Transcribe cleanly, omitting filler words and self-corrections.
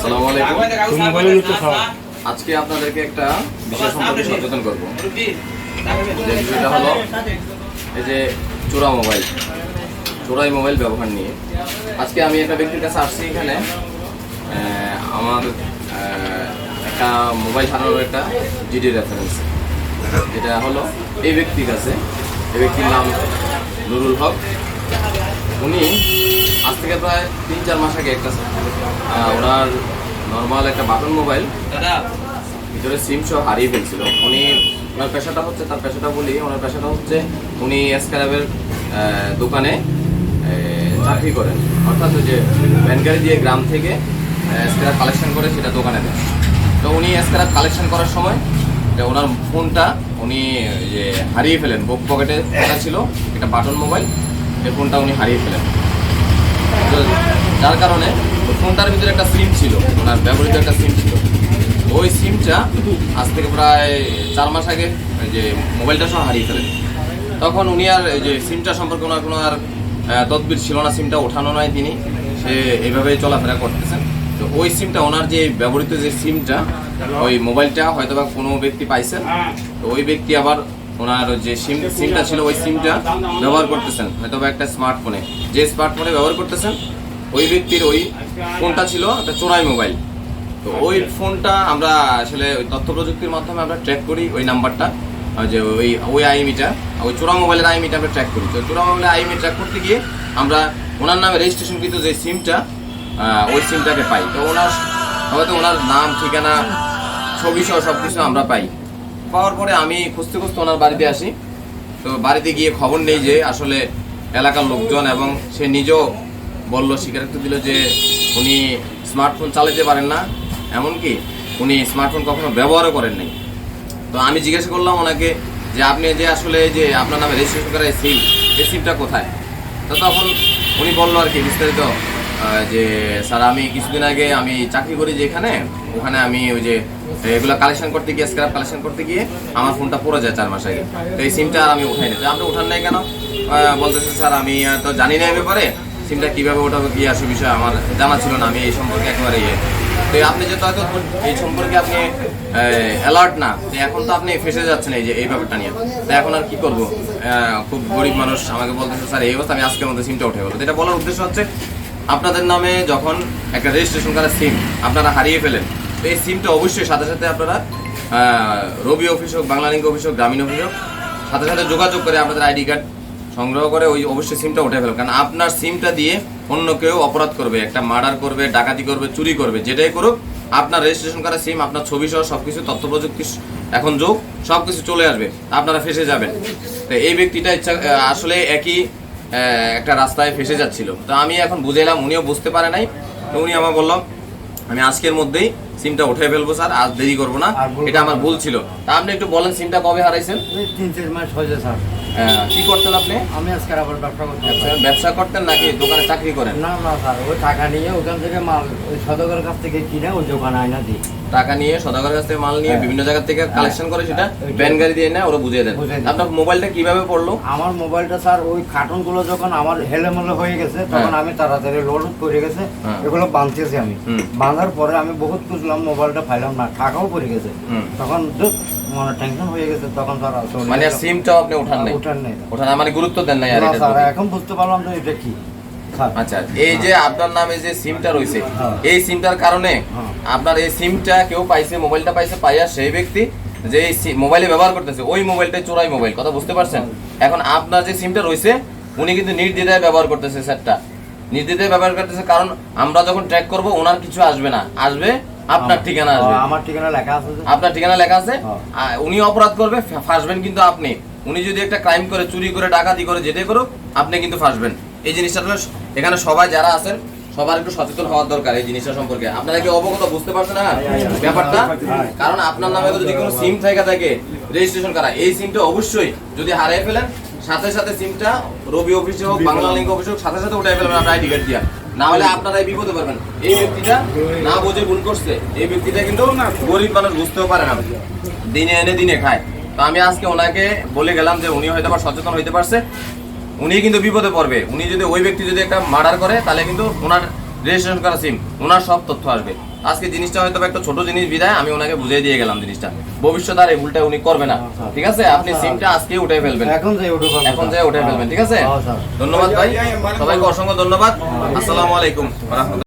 আসসালামু আলাইকুম। আজকে আপনাদেরকে একটা বিষয় সম্পর্কে সচেতন করব। যে বিষয়টা হলো এই যে চোরাই মোবাইল ব্যবহার নিয়ে। আজকে আমি একটা ব্যক্তির কাছে আসছি, এখানে আমার একটা মোবাইল হারানোর একটা জিডি রেফারেন্স, যেটা হলো এই ব্যক্তির কাছে। এই ব্যক্তির নাম নুরুল হক। উনি আজ থেকে প্রায় 3-4 মাস আগে একটা ওনার নর্মাল একটা বাটন মোবাইল ভিতরে সিম সহ হারিয়ে ফেলছিল। ওনার পেশাটা হচ্ছে, তার পেশাটা বলি, ওনার পেশাটা হচ্ছে উনি স্ক্র্যাপের দোকানে চাকরি করেন। অর্থাৎ ওই যে ভ্যান গাড়ি দিয়ে গ্রাম থেকে স্ক্র্যাপ কালেকশন করে সেটা দোকানে দেন। তো উনি স্ক্র্যাপ কালেকশন করার সময় যে ওনার ফোনটা উনি যে হারিয়ে ফেলেন। বুক পকেটে ফোনটা ছিল, একটা বাটন মোবাইল, এই ফোনটা উনি হারিয়ে ফেলেন। তো যার কারণে ওই ফোনটার ভিতরে একটা সিম ছিল, ওনার ব্যবহৃত একটা সিম ছিল। ওই সিমটা আজ থেকে প্রায় 4 মাস আগে যে মোবাইলটা সহ হারিয়ে ফেলেন। তখন উনি আর এই যে সিমটা সম্পর্কে ওনার কোনো আর তদবির ছিল না, সিমটা ওঠানো নয়, তিনি সে এইভাবেই চলাফেরা করতেছেন। তো ওই সিমটা, ওনার যে ব্যবহৃত যে সিমটা, ওই মোবাইলটা হয়তো বা কোনো ব্যক্তি পাইছেন। তো ওই ব্যক্তি আবার ওনার যে সিমটা ছিল ওই সিমটা ব্যবহার করতেছেন হয়তো বা একটা স্মার্টফোনে। যে স্মার্টফোনে ব্যবহার করতেছেন ওই ব্যক্তির ওই ফোনটা ছিল একটা চোরাই মোবাইল। তো ওই ফোনটা আমরা আসলে ওই তথ্য প্রযুক্তির মাধ্যমে আমরা ট্র্যাক করি ওই নাম্বারটা, যে ওই আইএমইটা, ওই চোরা মোবাইলের আইএমইটা আমরা ট্র্যাক করি। তো চোরা মোবাইলের আইএমই ট্র্যাক করতে গিয়ে আমরা ওনার নামে রেজিস্ট্রেশনকৃত যে সিমটা, ওই সিমটাকে পাই। তো হয়তো ওনার নাম, ঠিকানা, ছবি সহ সব কিছু আমরা পাওয়ার পরে আমি খুঁজতে ওনার বাড়িতে আসি। তো বাড়িতে গিয়ে খবর নেই যে আসলে এলাকার লোকজন, এবং সে নিজেও বললো, স্বীকারোক্তি দিল যে উনি স্মার্টফোন চালাতে পারেন না, এমনকি উনি স্মার্টফোন কখনো ব্যবহারও করেন নাই। তো আমি জিজ্ঞাসা করলাম ওনাকে যে আপনি যে আসলে যে আপনার নামে রেজিস্ট্রেশন করা এই সিমটা কোথায়? তো তখন উনি বললো আর কি বিস্তারিত যে স্যার, আমি কিছুদিন আগে আমি চাকরি করি যেখানে, ওখানে আমি ওই যে এগুলো কালেকশন করতে গিয়ে, স্ক্র্যাপ কালেকশন করতে গিয়ে আমার ফোনটা পড়ে যায় 4 মাস আগে। তো এই সিমটা আর আমি উঠাই নি। তো আপনি উঠান নাই কেন? বলতেছে স্যার আমি তো জানি না এই ব্যাপারে, সিমটা কীভাবে ওঠাবো কি আসে বিষয় আমার জানা ছিল না, আমি এই সম্পর্কে একেবারে তো আপনি যেহেতু হয়তো এই সম্পর্কে আপনি অ্যালার্ট না, যে এখন তো আপনি ফেসে যাচ্ছেন এই ব্যাপারটা নিয়ে। তো এখন আর কি করবো? খুব গরিব মানুষ আমাকে বলতেছে স্যার এই অবস্থা, আমি আজকের মধ্যে সিমটা উঠে গেলো। এটা বলার উদ্দেশ্য হচ্ছে, আপনাদের নামে যখন একটা রেজিস্ট্রেশন করা সিম আপনারা হারিয়ে ফেলেন, তো এই সিমটা অবশ্যই সাথে সাথে আপনারা রবি অফিস হোক, বাংলা লিঙ্ক অফিস হোক, গ্রামীণ অফিস হোক, সাথে সাথে যোগাযোগ করে আপনাদের আইডি কার্ড সংগ্রহ করে ওই অবশ্যই সিমটা উঠে ফেলবেন। কারণ আপনার সিমটা দিয়ে অন্য কেউ অপরাধ করবে, একটা মার্ডার করবে, ডাকাতি করবে, চুরি করবে, যেটাই করুক, আপনার রেজিস্ট্রেশন করা সিম, আপনার ছবি সহ সবকিছু, তথ্য প্রযুক্তি এখন যোগ সবকিছু চলে আসবে, আপনারা ফেসে যাবেন। তো এই ব্যক্তিটা আসলে একই একটা রাস্তায় ফেসে যাচ্ছিল। তো আমি এখন বুঝাইলাম, উনিও বুঝতে পারে নাই। তো উনি আমার বললাম আমি আজকের মধ্যেই সিমটা উঠে ফেলবো স্যার, আজ দেরি করবো না, এটা আমার ভুল ছিল। তা আপনি একটু বলেন সিমটা কবে হারাইছেন? 3-4 মাস হয়েছে স্যার। কি করতেন আপনি? আমি আজকে আবার ব্যবসা করতে। ব্যবসা করতেন নাকি দোকানে চাকরি করেন? না না স্যার, ওই টাকা নিয়ে ওখান থেকে মাল ওই সদগের কাছ থেকে কিনে ওই দোকানে আয়না দিই। টাকা নিয়ে সদাগরের কাছ থেকে মাল নিয়ে বিভিন্ন জায়গা থেকে কালেকশন করে সেটা ভ্যান গাড়ি দিয়ে না ওরা বুঝিয়ে দেন। আপনার মোবাইলটা কিভাবে পড়লো? আমার মোবাইলটা স্যার ওই কার্টুনগুলো যখন আমার হেলেমেলে হয়ে গেছে, তখন আমি তাড়াতাড়ি লোড করে গেছে, এগুলো বাঁধতেছি আমি। বাঁধার পরে আমি বহুত খুঁজলাম, মোবাইলটা পাইলাম না, টাকাও পড়ে গেছে। তখন মানে টেনশন হয়ে গেছে, তখন স্যার মানে সিমটাও আপনি উঠান নাই? মানে গুরুত্ব দেন নাই? আর এখন বুঝতে পারলাম যে এটা কি। আচ্ছা, এই যে আপনার নামে যে সিমটা রয়েছে, এই সিমটার কারণে আপনার এই সিমটা কেউ পাইছে, মোবাইলটা পাইছে, পাইয়া সেই ব্যক্তি যে মোবাইলে ব্যবহার করতেছে ওই মোবাইলটাই চোরাই মোবাইল, কথা বুঝতে পারছেন? এখন আপনার যে সিমটা রয়েছে উনি কিন্তু নির্দ্বিধায় ব্যবহার করতেছে, সেটটা নির্দ্বিধায় ব্যবহার করতেছে। কারণ আমরা যখন ট্র্যাক করব ওনার কিছু আসবে না, আসবে আপনার ঠিকানা আসবে। আমার ঠিকানা লেখা আছে, আপনার ঠিকানা লেখা আছে। উনি অপরাধ করবে, ফাঁসবেন কিন্তু আপনি। উনি যদি একটা ক্রাইম করে, চুরি করে, ডাকাতি করে, যেটাই করুক, আপনি কিন্তু ফাঁসবেন। এই জিনিসটা এখানে সবাই যারা আছেন সবার একটু সচেতন হওয়ার দরকার এই জিনিসটা সম্পর্কে। আপনারা কি অবগত, বুঝতে পারছেন না ব্যাপারটা? কারণ আপনার নামে যদি কোনো সিম থাকে রেজিস্ট্রেশন করা, এই সিমটা অবশ্যই যদি হারিয়ে ফেলেন, সাথে সাথে সিমটা রবি অফিসে হোক, বাংলা লিঙ্ক অফিসে হোক, সাথে সাথে উঠে ফেলবেন আপনার আইডি কার্ড দিয়া। না হলে আপনারাই বিপদে পারবেন। এই ব্যক্তিটা না বুঝে ভুল করছে, এই ব্যক্তিটা কিন্তু গরিব মানুষ, বুঝতেও পারে না, দিনে এনে দিনে খায়। তো আমি আজকে ওনাকে বলে গেলাম যে উনি হয়তো সচেতন হইতে পারছে, উনি কিন্তু বিপদে পড়বে। উনি যদি ওই ব্যক্তি যদি একটা মার্ডার করে, তাহলে কিন্তু ওনার রেজিস্ট্রেশন করা সিম, ওনার সব তথ্য আসবে। আজকে জিনিসটা হয়তো একটা ছোট জিনিস বিদায় আমি ওনাকে বুঝিয়ে দিয়ে গেলাম জিনিসটা, ভবিষ্যৎ আর এই ভুলটা উনি করবে না। ঠিক আছে, আপনি সিমটা আজকে উঠে ফেলবেন, এখন যে উঠে ফেলবেন। ঠিক আছে, ধন্যবাদ ভাই, সবাইকে অসংখ্য ধন্যবাদ। আসসালামু আলাইকুম ওয়া রাহমাতুল্লাহ।